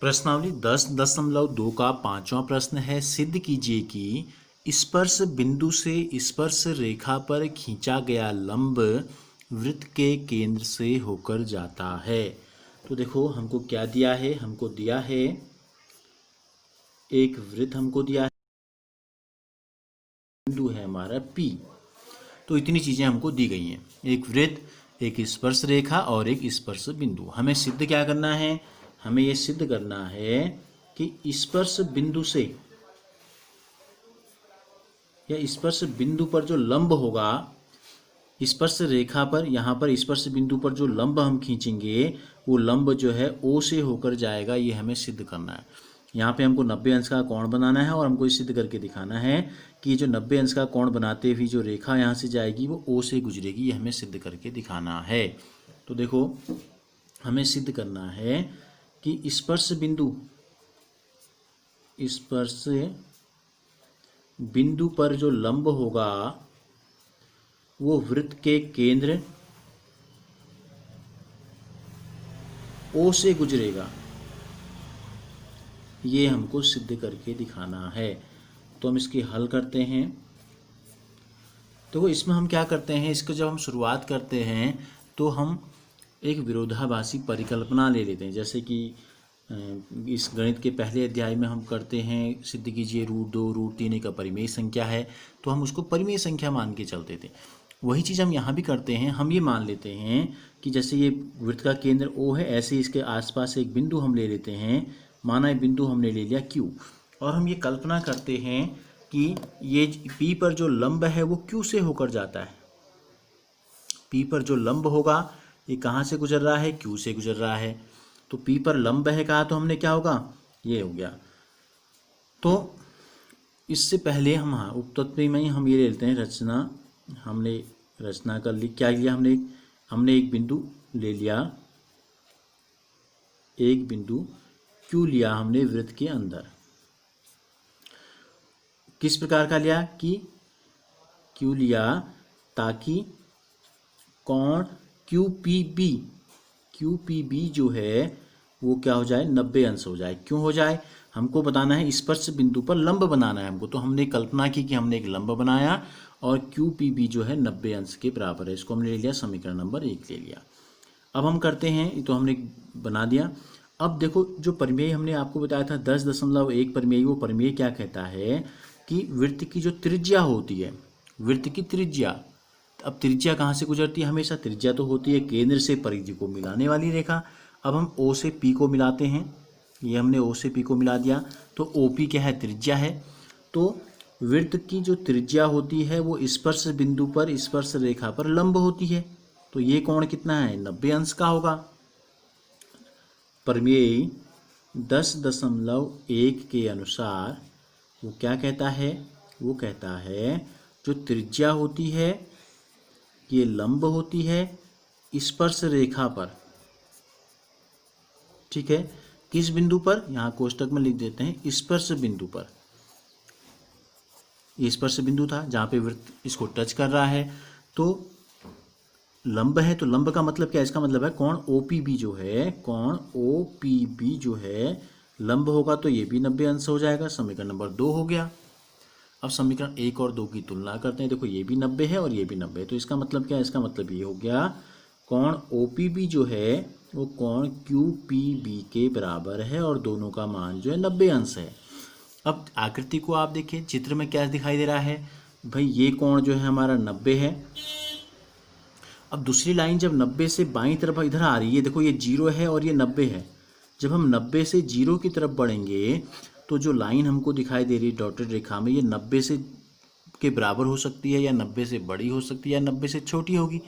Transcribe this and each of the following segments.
प्रश्नावली 10.2 का 5वां प्रश्न है, सिद्ध कीजिए कि स्पर्श बिंदु से स्पर्श रेखा पर खींचा गया लंब वृत्त के केंद्र से होकर जाता है। तो देखो हमको क्या दिया है, हमको दिया है एक वृत्त, हमको दिया है बिंदु है हमारा P। तो इतनी चीजें हमको दी गई हैं, एक वृत्त, एक स्पर्श रेखा और एक स्पर्श बिंदु। हमें सिद्ध क्या करना है, हमें यह सिद्ध करना है कि स्पर्श बिंदु से या स्पर्श बिंदु पर जो लंब होगा, स्पर्श रेखा पर, यहाँ पर स्पर्श बिंदु पर जो लंब हम खींचेंगे वो लंब जो है O से होकर जाएगा। ये हमें सिद्ध करना है। यहाँ पे हमको 90 अंश का कोण बनाना है और हमको सिद्ध करके दिखाना है कि जो 90 अंश का कोण बनाते हुए जो रेखा यहाँ से जाएगी वो O से गुजरेगी। ये हमें सिद्ध करके दिखाना है। तो देखो हमें सिद्ध करना है कि स्पर्श बिंदु पर जो लंब होगा वो वृत्त के केंद्र O से गुजरेगा। ये हमको सिद्ध करके दिखाना है। तो हम इसकी हल करते हैं। तो इसमें हम क्या करते हैं, इसको जब हम शुरुआत करते हैं तो हम एक विरोधाभासी परिकल्पना ले लेते हैं। जैसे कि इस गणित के पहले अध्याय में हम करते हैं, सिद्ध कीजिए √2 √3 एक अपरिमेय संख्या है, तो हम उसको परिमेय संख्या मान के चलते थे। वही चीज़ हम यहाँ भी करते हैं। हम ये मान लेते हैं कि जैसे ये वृत्त का केंद्र O है, ऐसे इसके आसपास एक बिंदु हम ले लेते हैं। माना ये बिंदु हमने ले लिया Q, और हम ये कल्पना करते हैं कि ये P पर जो लंब है वो Q से होकर जाता है। P पर जो लंब होगा ये कहाँ से गुजर रहा है, Q से गुजर रहा है। तो P पर लंब है कहा तो हमने क्या होगा, ये हो गया। तो इससे पहले हम उपतत्व में ही हम ये ले लेते हैं रचना। हमने रचना कर ली, क्या लिया हमने एक बिंदु ले लिया, एक बिंदु Q लिया हमने वृत्त के अंदर। किस प्रकार का लिया कि Q लिया ताकि कोण QPB जो है वो क्या हो जाए, 90 अंश हो जाए। क्यों हो जाए, हमको बताना है स्पर्श बिंदु पर लंब बनाना है हमको। तो हमने कल्पना की कि हमने एक लंब बनाया और QPB जो है 90 अंश के बराबर है। इसको हमने ले लिया, समीकरण नंबर 1 ले लिया। अब हम करते हैं, तो हमने बना दिया। अब देखो जो परिमेय हमने आपको बताया था 10.1 परिमेय, वो परिमेय क्या कहता है कि वृत्त की जो त्रिज्या होती है, वृत्त की त्रिज्या, अब त्रिज्या कहाँ से गुजरती है, हमेशा त्रिज्या तो होती है केंद्र से परिधि को मिलाने वाली रेखा। अब हम O से P को मिलाते हैं, ये हमने O से P को मिला दिया। तो OP क्या है, त्रिज्या है। तो वृत्त की जो त्रिज्या होती है वो स्पर्श बिंदु पर स्पर्श रेखा पर लंब होती है। तो ये कोण कितना है, 90 अंश का होगा। परिमेय 10.1 के अनुसार वो क्या कहता है, वो कहता है जो त्रिज्या होती है ये लंब होती है स्पर्श रेखा पर। ठीक है, किस बिंदु पर, यहाँ कोष्टक में लिख देते हैं स्पर्श बिंदु पर। ये स्पर्श बिंदु था जहाँ पे वृत्त इसको टच कर रहा है। तो लंब है, तो लंब का मतलब क्या है, इसका मतलब है कोण OPB जो है, कोण OPB जो है लंब होगा तो ये भी 90 अंश हो जाएगा। समीकरण नंबर 2 हो गया। अब समीकरण 1 और 2 की तुलना करते हैं। देखो ये भी 90 है और ये भी 90 है, तो इसका मतलब क्या है, इसका मतलब ये हो गया कोण OPB जो है वो कोण QPB के बराबर है और दोनों का मान जो है 90 अंश है। अब आकृति को आप देखिए, चित्र में क्या दिखाई दे रहा है भाई, ये कोण जो है हमारा 90 है। अब दूसरी लाइन जब 90 से बाईं तरफ इधर आ रही है, देखो ये 0 है और ये 90 है। जब हम 90 से 0 की तरफ बढ़ेंगे तो जो लाइन हमको दिखाई दे रही है डॉटेड रेखा में, ये 90 से के बराबर हो सकती है या 90 से बड़ी हो सकती है या 90 से छोटी होगी।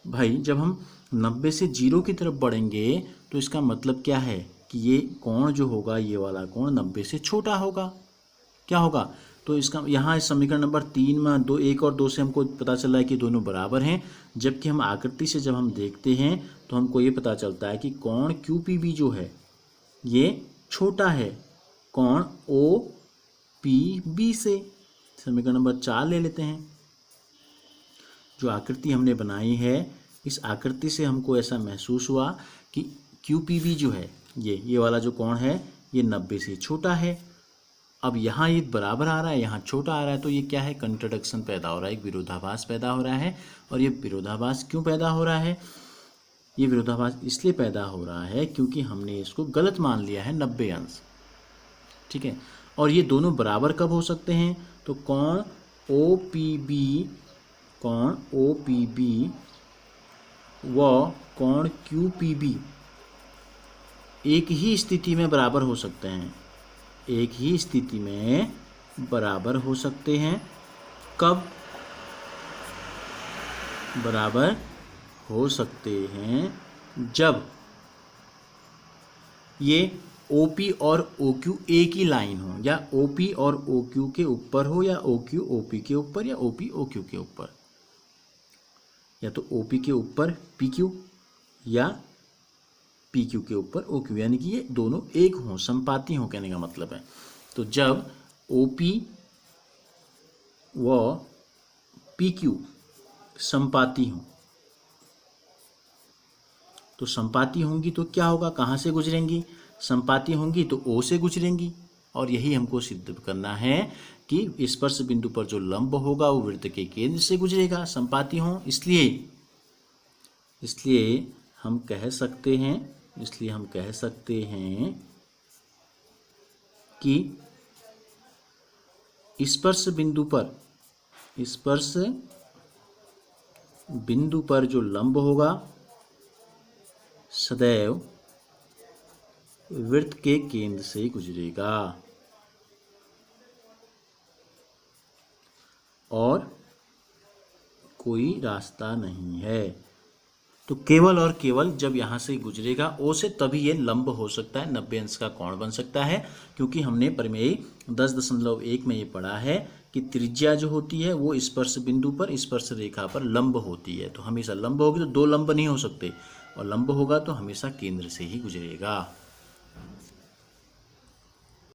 भाई जब हम 90 से 0 की तरफ बढ़ेंगे तो इसका मतलब क्या है कि ये कोण जो होगा, ये वाला कोण 90 से छोटा होगा। क्या होगा, तो इसका यहाँ इस समीकरण नंबर 3 में 1 और 2 से हमको पता चला है कि दोनों बराबर हैं। जबकि हम आकृति से जब हम देखते हैं तो हमको ये पता चलता है कि कोण QPB जो है ये छोटा है कोण OPB से। समीकरण नंबर 4 ले लेते हैं। जो आकृति हमने बनाई है, इस आकृति से हमको ऐसा महसूस हुआ कि QPB जो है ये वाला जो कोण है ये 90 से छोटा है। अब यहाँ ये बराबर आ रहा है, यहाँ छोटा आ रहा है, तो ये क्या है, कंट्राडिक्शन पैदा हो रहा है, एक विरोधाभास पैदा हो रहा है। और ये विरोधाभास क्यों पैदा हो रहा है, ये विरोधाभास इसलिए पैदा हो रहा है क्योंकि हमने इसको गलत मान लिया है 90 अंश, ठीक है। और ये दोनों बराबर कब हो सकते हैं, तो कोण OPB व कोण QPB एक ही स्थिति में बराबर हो सकते हैं, एक ही स्थिति में बराबर हो सकते हैं। कब बराबर हो सकते हैं, जब ये OP और OQ एक ही लाइन हो, या OP और OQ के ऊपर हो, या OQ OP के ऊपर, या OP OQ के ऊपर, या तो OP के ऊपर PQ या PQ के ऊपर OQ, यानी कि ये दोनों एक हों, संपाती हों, कहने का मतलब है। तो जब OP व PQ संपाती हों, तो संपाती होंगी तो क्या होगा, कहाँ से गुजरेंगी, संपाती होंगी तो O से गुजरेंगी। और यही हमको सिद्ध करना है कि स्पर्श बिंदु पर जो लंब होगा वो वृत्त के केंद्र से गुजरेगा, संपाती हों। इसलिए हम कह सकते हैं कि स्पर्श बिंदु पर जो लंब होगा सदैव वृत्त के केंद्र से गुजरेगा, और कोई रास्ता नहीं है। तो केवल और केवल जब यहाँ से गुजरेगा O से, तभी ये लंब हो सकता है, 90 अंश का कोण बन सकता है। क्योंकि हमने प्रमेय 10.1 में ये पढ़ा है कि त्रिज्या जो होती है वो स्पर्श बिंदु पर, स्पर्श रेखा पर लंब होती है। तो हमेशा लंब होगी, तो दो लंब नहीं हो सकते, और लंब होगा तो हमेशा केंद्र से ही गुजरेगा।